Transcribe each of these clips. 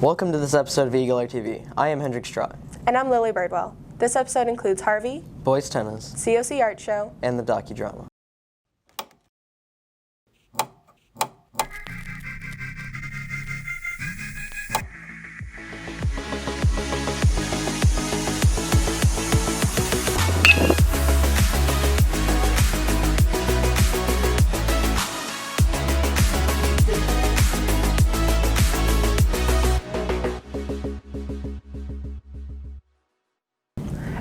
Welcome to this episode of EagleAir TV. I am Hendrik Straw. And I'm Lily Birdwell. This episode includes Harvey, Boys Tennis, COC Art Show, and the docudrama.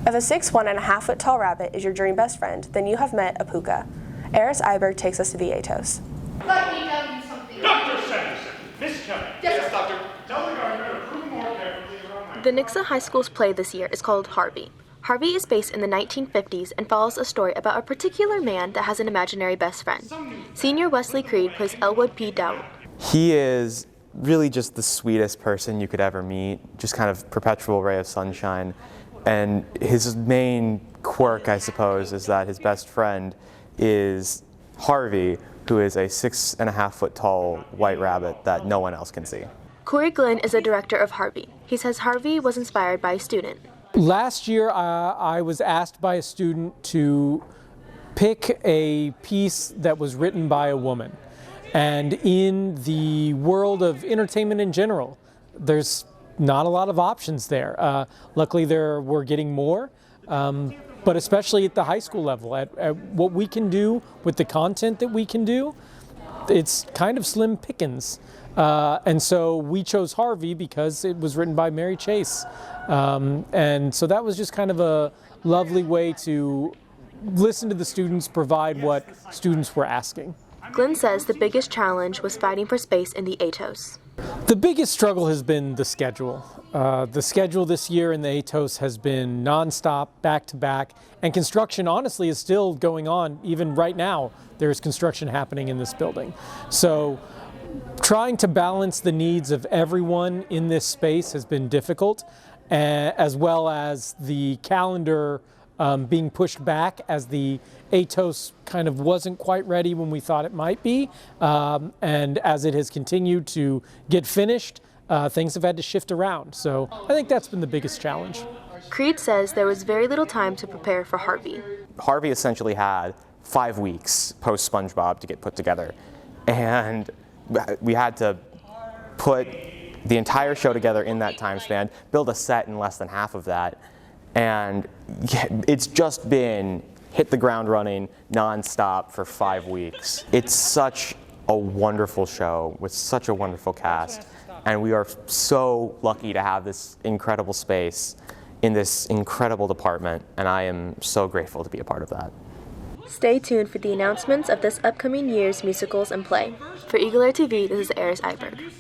If a 6'1.5" foot tall rabbit is your dream best friend, then you have met a puka. Eris Iberg takes us to the Aetos. Let me tell you something. Dr. Sanderson, Miss Kelly. Yes, Doctor. Tell the gardener to prove more carefully around my... The Nixa High School's play this year is called Harvey. Harvey is based in the 1950s and follows a story about a particular man that has an imaginary best friend. Senior Wesley Creed plays Elwood P. Dowd. He is really just the sweetest person you could ever meet, just kind of perpetual ray of sunshine. And his main quirk, I suppose, is that his best friend is Harvey, who is a 6.5 foot tall white rabbit that no one else can see. Corey Glenn is the director of Harvey. He says Harvey was inspired by a student. Last year, I was asked by a student to pick a piece that was written by a woman. And in the world of entertainment in general, there's not a lot of options there. Luckily, we're getting more, but especially at the high school level, at what we can do with the content that we can do, it's kind of slim pickings. And so we chose Harvey because it was written by Mary Chase. And so that was just kind of a lovely way to listen to the students, provide what students were asking. Glenn says the biggest challenge was fighting for space in the Aetos. The biggest struggle has been the schedule. The schedule this year in the Aetos has been nonstop, back-to-back, and construction honestly is still going on. Even right now, there's construction happening in this building. So trying to balance the needs of everyone in this space has been difficult, as well as the calendar being pushed back as the Aetos kind of wasn't quite ready when we thought it might be. And as it has continued to get finished, things have had to shift around. So I think that's been the biggest challenge. Creed says there was very little time to prepare for Harvey. Harvey essentially had 5 weeks post SpongeBob to get put together. And we had to put the entire show together in that time span, build a set in less than half of that. And it's just been hit the ground running nonstop for 5 weeks. It's such a wonderful show with such a wonderful cast. And we are so lucky to have this incredible space in this incredible department. And I am so grateful to be a part of that. Stay tuned for the announcements of this upcoming year's musicals and play. For EagleAir TV, this is Eris Iberg.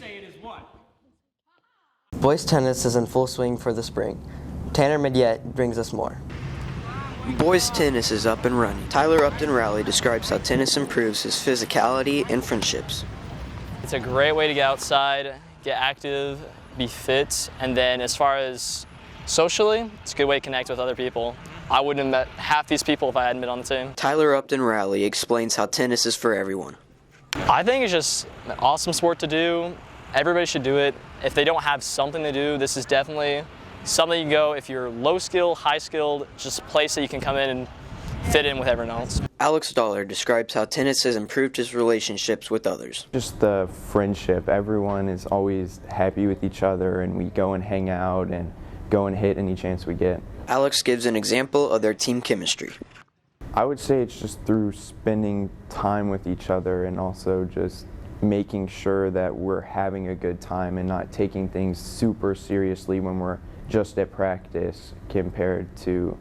Boys Tennis is in full swing for the spring. Tanner Midyett brings us more. Boys tennis is up and running. Tyler Upton-Rowley describes how tennis improves his physicality and friendships. It's a great way to get outside, get active, be fit, and then as far as socially, it's a good way to connect with other people. I wouldn't have met half these people if I hadn't been on the team. Tyler Upton-Rowley explains how tennis is for everyone. I think it's just an awesome sport to do. Everybody should do it. If they don't have something to do, this is definitely something you can go, if you're low skilled, high skilled, just a place that you can come in and fit in with everyone else. Alex Dollar describes how tennis has improved his relationships with others. Just the friendship. Everyone is always happy with each other, and we go and hang out and go and hit any chance we get. Alex gives an example of their team chemistry. I would say it's just through spending time with each other and also just making sure that we're having a good time and not taking things super seriously when we're just at practice compared to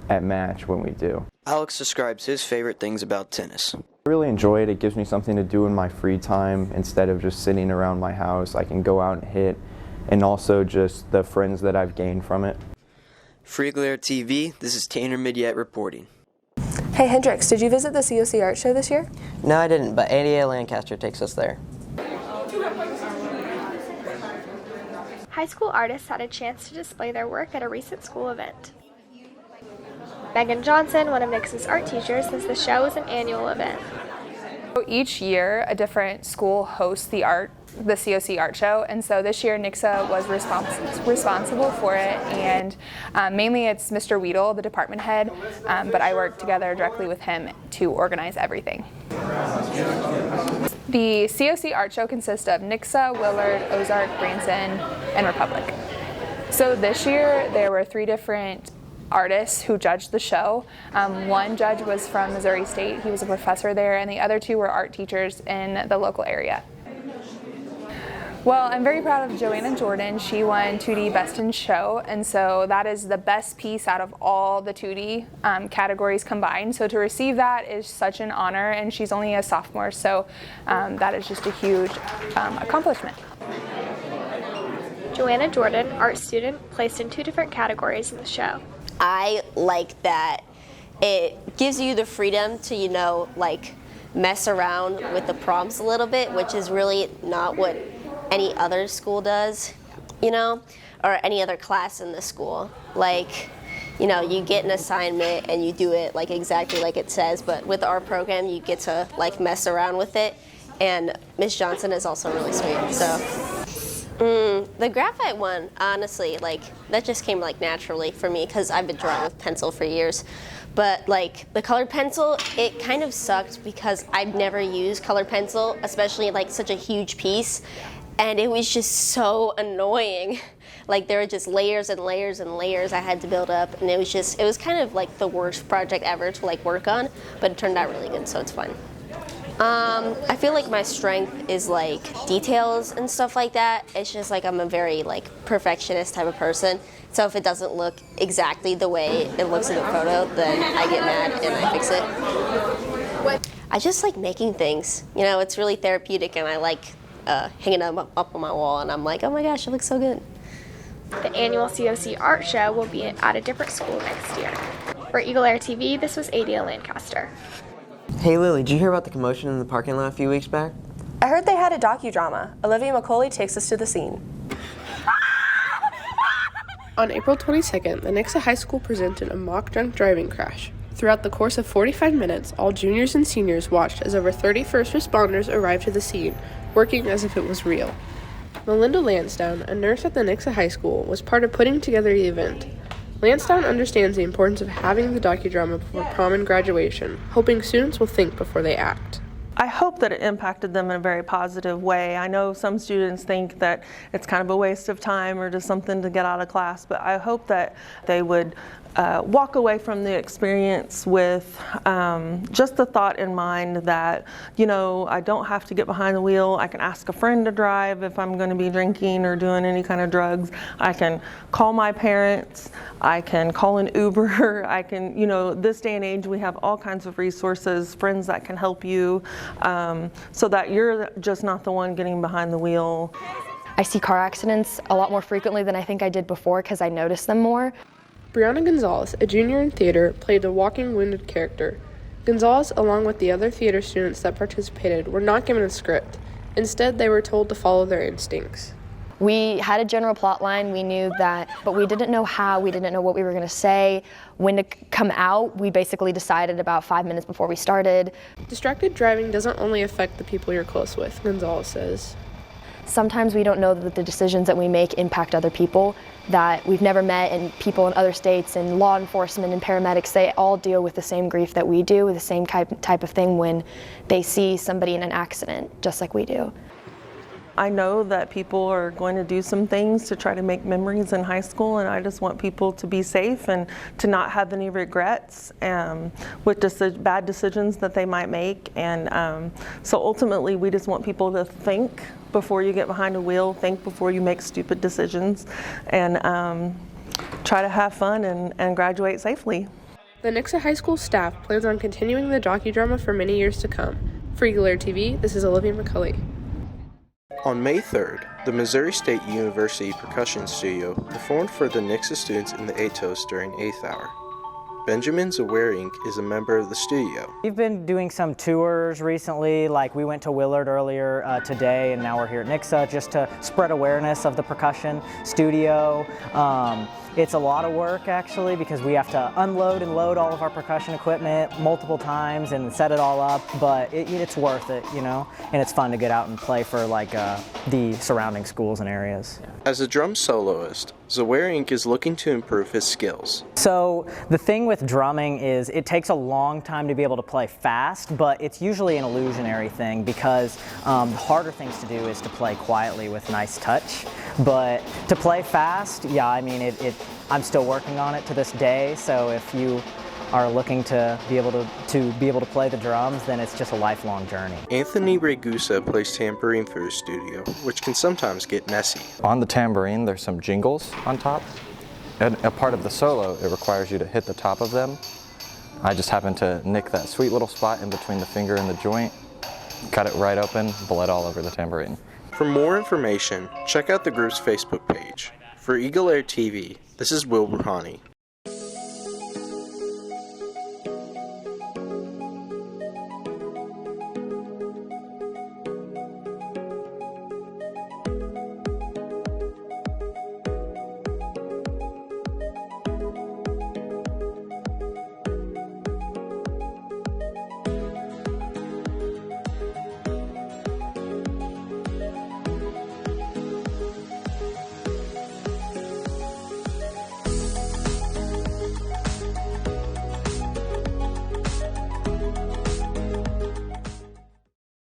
at match when we do. Alex describes his favorite things about tennis. I really enjoy it. It gives me something to do in my free time instead of just sitting around my house. I can go out and hit, and also just the friends that I've gained from it. For EagleAir TV, this is Tanner Midyett reporting. Hey Hendrix, did you visit the COC Art Show this year? No, I didn't, but ADA Lancaster takes us there. High school artists had a chance to display their work at a recent school event. Megan Johnson, one of Nixa's art teachers, says the show is an annual event. Each year, a different school hosts the art the COC art show, and so this year Nixa was responsible for it, and mainly it's Mr. Weedle, the department head, but I worked together directly with him to organize everything. The COC art show consists of Nixa, Willard, Ozark, Branson, and Republic. So this year there were 3 different artists who judged the show. One judge was from Missouri State, he was a professor there, and the other 2 were art teachers in the local area. Well, I'm very proud of Joanna Jordan. She won 2D Best in Show, and so that is the best piece out of all the 2D categories combined. So to receive that is such an honor, and she's only a sophomore, so that is just a huge accomplishment. Joanna Jordan, art student, placed in 2 different categories in the show. I like that it gives you the freedom to, you know, like mess around with the prompts a little bit, which is really not what any other school does, you know, or any other class in the school. Like, you know, you get an assignment and you do it like exactly like it says, but with our program you get to like mess around with it, and Miss Johnson is also really sweet. So the graphite one, honestly, like that just came like naturally for me because I've been drawing with pencil for years. But like the colored pencil, it kind of sucked because I've never used colored pencil, especially like such a huge piece. And it was just so annoying. Like there were just layers and layers and layers I had to build up, and it was kind of like the worst project ever to like work on, but it turned out really good, so it's fun. I feel like my strength is like details and stuff like that. It's just like I'm a very like perfectionist type of person. So if it doesn't look exactly the way it looks in the photo, then I get mad and I fix it. I just like making things. You know, it's really therapeutic, and I like hanging them up on my wall, and I'm like, oh my gosh, it looks so good. The annual COC art show will be at a different school next year. For EagleAir TV, this was Adia Lancaster. Hey Lily, did you hear about the commotion in the parking lot a few weeks back? I heard they had a docudrama. Olivia McCauley takes us to the scene. On April 22nd, the Nixa High School presented a mock drunk driving crash. Throughout the course of 45 minutes, all juniors and seniors watched as over 30 first responders arrived to the scene, working as if it was real. Melinda Lansdowne, a nurse at the Nixa High School, was part of putting together the event. Lansdowne understands the importance of having the docudrama before prom and graduation, hoping students will think before they act. I hope that it impacted them in a very positive way. I know some students think that it's kind of a waste of time or just something to get out of class, but I hope that they would walk away from the experience with just the thought in mind that, you know, I don't have to get behind the wheel. I can ask a friend to drive if I'm going to be drinking or doing any kind of drugs. I can call my parents. I can call an Uber. I can, you know, this day and age we have all kinds of resources, friends that can help you, so that you're just not the one getting behind the wheel. I see car accidents a lot more frequently than I think I did before because I notice them more. Brianna Gonzalez, a junior in theater, played a walking wounded character. Gonzalez, along with the other theater students that participated, were not given a script. Instead, they were told to follow their instincts. We had a general plot line, we knew that, but we didn't know how, we didn't know what we were going to say, when to come out. We basically decided about 5 minutes before we started. Distracted driving doesn't only affect the people you're close with, Gonzalez says. Sometimes we don't know that the decisions that we make impact other people that we've never met, and people in other states and law enforcement and paramedics, they all deal with the same grief that we do, with the same type of thing when they see somebody in an accident, just like we do. I know that people are going to do some things to try to make memories in high school, and I just want people to be safe and to not have any regrets with bad decisions that they might make. And so ultimately we just want people to think before you get behind a wheel, think before you make stupid decisions, and try to have fun and graduate safely. The Nixa High School staff plans on continuing the docudrama for many years to come. For EagleAir TV, this is Olivia McCulley. On May 3rd, the Missouri State University Percussion Studio performed for the Nixa students in the Aetos during 8th hour. Benjamin Zawering is a member of the studio. We've been doing some tours recently, like we went to Willard earlier today, and now we're here at Nixa just to spread awareness of the percussion studio. It's a lot of work actually because we have to unload and load all of our percussion equipment multiple times and set it all up, but it's worth it, you know, and it's fun to get out and play for like the surrounding schools and areas. As a drum soloist, Zaweryk is looking to improve his skills. So the thing with drumming is it takes a long time to be able to play fast, but it's usually an illusionary thing because the harder things to do is to play quietly with nice touch. But to play fast, yeah, I mean, I'm still working on it to this day, so if you are looking to be able to play the drums, then it's just a lifelong journey. Anthony Ragusa plays tambourine for his studio, which can sometimes get messy. On the tambourine, there's some jingles on top. And a part of the solo, it requires you to hit the top of them. I just happened to nick that sweet little spot in between the finger and the joint, cut it right open, bled all over the tambourine. For more information, check out the group's Facebook page. For EagleAir TV, this is Will Rouhani.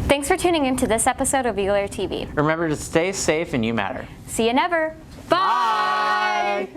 Thanks for tuning in to this episode of EagleAir TV. Remember to stay safe and you matter. See you never. Bye!